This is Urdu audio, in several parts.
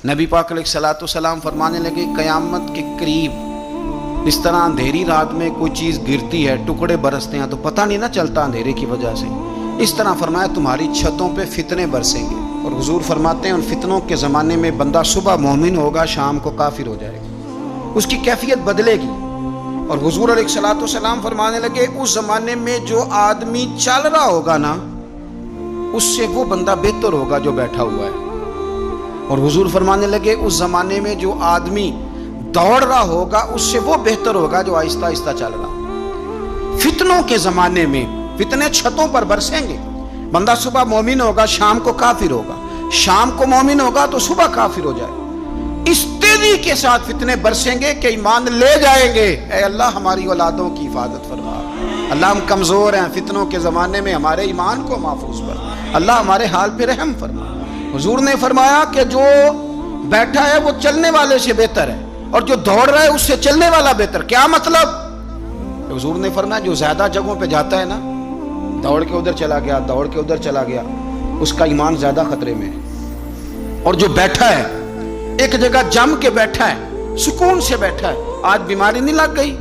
نبی پاک علیہ الصلوۃ والسلام فرمانے لگے قیامت کے قریب اس طرح اندھیری رات میں کوئی چیز گرتی ہے، ٹکڑے برستے ہیں تو پتہ نہیں نہ چلتا اندھیرے کی وجہ سے، اس طرح فرمایا تمہاری چھتوں پہ فتنے برسیں گے۔ اور حضور فرماتے ہیں ان فتنوں کے زمانے میں بندہ صبح مومن ہوگا، شام کو کافر ہو جائے گا، اس کی کیفیت بدلے گی۔ اور حضور علیہ الصلوۃ والسلام فرمانے لگے اس زمانے میں جو آدمی چل رہا ہوگا نا، اس سے وہ بندہ بہتر ہوگا جو بیٹھا ہوا ہے۔ اور حضور فرمانے لگے اس زمانے میں جو آدمی دوڑ رہا ہوگا اس سے وہ بہتر ہوگا جو آہستہ آہستہ چل رہا۔ فتنوں کے زمانے میں فتنے چھتوں پر برسیں گے، بندہ صبح مومن ہوگا، شام کو کافر ہوگا، شام کو مومن ہوگا تو صبح کافر ہو جائے۔ اس تیزی کے ساتھ فتنے برسیں گے کہ ایمان لے جائیں گے۔ اے اللہ ہماری اولادوں کی حفاظت فرما، اللہ ہم کمزور ہیں، فتنوں کے زمانے میں ہمارے ایمان کو محفوظ فرما، اللہ ہمارے حال پہ رحم فرما۔ حضور نے فرمایا کہ جو بیٹھا ہے وہ چلنے والے سے بہتر ہے، اور جو دوڑ رہا ہے اس سے چلنے والا بہتر۔ کیا مطلب؟ حضور نے فرمایا جو زیادہ جگہوں پہ جاتا ہے نا، دوڑ کے ادھر چلا گیا، دوڑ کے ادھر چلا گیا، اس کا ایمان زیادہ خطرے میں ہے۔ اور جو بیٹھا ہے ایک جگہ جم کے بیٹھا ہے، سکون سے بیٹھا ہے، آج بیماری نہیں لگ گئی،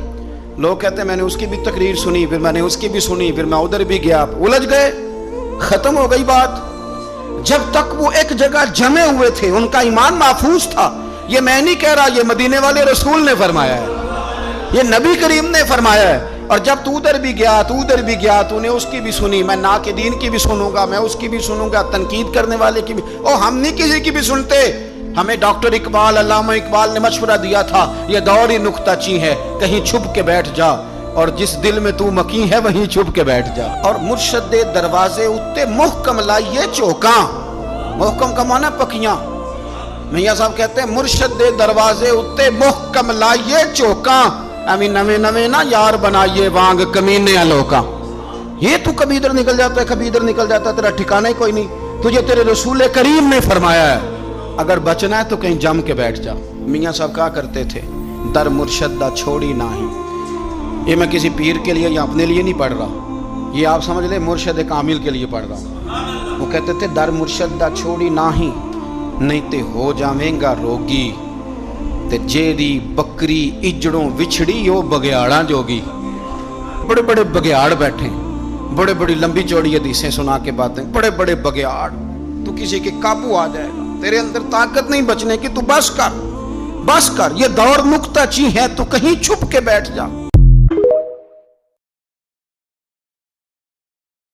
لوگ کہتے ہیں میں نے اس کی بھی تقریر سنی، پھر میں نے اس کی بھی سنی، پھر میں ادھر بھی گیا، الجھ گئے، ختم ہو گئی بات۔ جب تک وہ ایک جگہ جمے ہوئے تھے ان کا ایمان محفوظ تھا۔ یہ میں نہیں کہہ رہا، یہ مدینے والے رسول نے فرمایا ہے، یہ نبی کریم نے فرمایا ہے۔ اور جب تو ادھر بھی گیا، تو ادھر بھی گیا، تو نے اس کی بھی سنی، میں ناقدین کی بھی سنوں گا، میں اس کی بھی سنوں گا، تنقید کرنے والے کی بھی، اور ہم نہیں کسی کی بھی سنتے۔ ہمیں ڈاکٹر اقبال، علامہ اقبال نے مشورہ دیا تھا، یہ دور ہی نکتہ چی ہے، کہیں چھپ کے بیٹھ جا، اور جس دل میں تو مکین ہے وہیں چھپ کے بیٹھ جا۔ اور مرشد دے دروازے اتے محکم لائیے چوکاں، محکم کا معنی پکیاں۔ میاں صاحب کہتے ہیں مرشد دے دروازے اتے محکم لائیے چوکاں، امی نویں نویں نہ یار بنائیے وانگ کمینے لوکاں۔ یہ تو کبھی ادھر نکل جاتا ہے، کبھی ادھر نکل جاتا ہے، تیرا ٹھکانہ ہی کوئی نہیں۔ تجھے تیرے رسول کریم نے فرمایا ہے اگر بچنا ہے تو کہیں جم کے بیٹھ جا۔ میاں صاحب کہا کرتے تھے در مرشد دا چھوڑی نہیں۔ یہ میں کسی پیر کے لیے یا اپنے لیے نہیں پڑھ رہا، یہ آپ سمجھ لیں مرشد کامل کے لیے پڑھ رہا ہوں۔ وہ کہتے تھے در مرشد دا چھوڑی نہیں، نہیں تے ہو جاویں گا روگی، تے جیری بکری اجڑوں وچھڑی وہ بگیاڑاں جوگی۔ بڑے بڑے بگیاڑ بیٹھے، بڑے بڑی لمبی چوڑی حدیثیں سنا کے باتیں، بڑے بڑے بگیاڑ، تو کسی کے قابو آ جائے گا، تیرے اندر طاقت نہیں بچنے کی، تو بس کر، بس کر، یہ دور نکتہ چی ہے، تو کہیں چھپ کے بیٹھ جا۔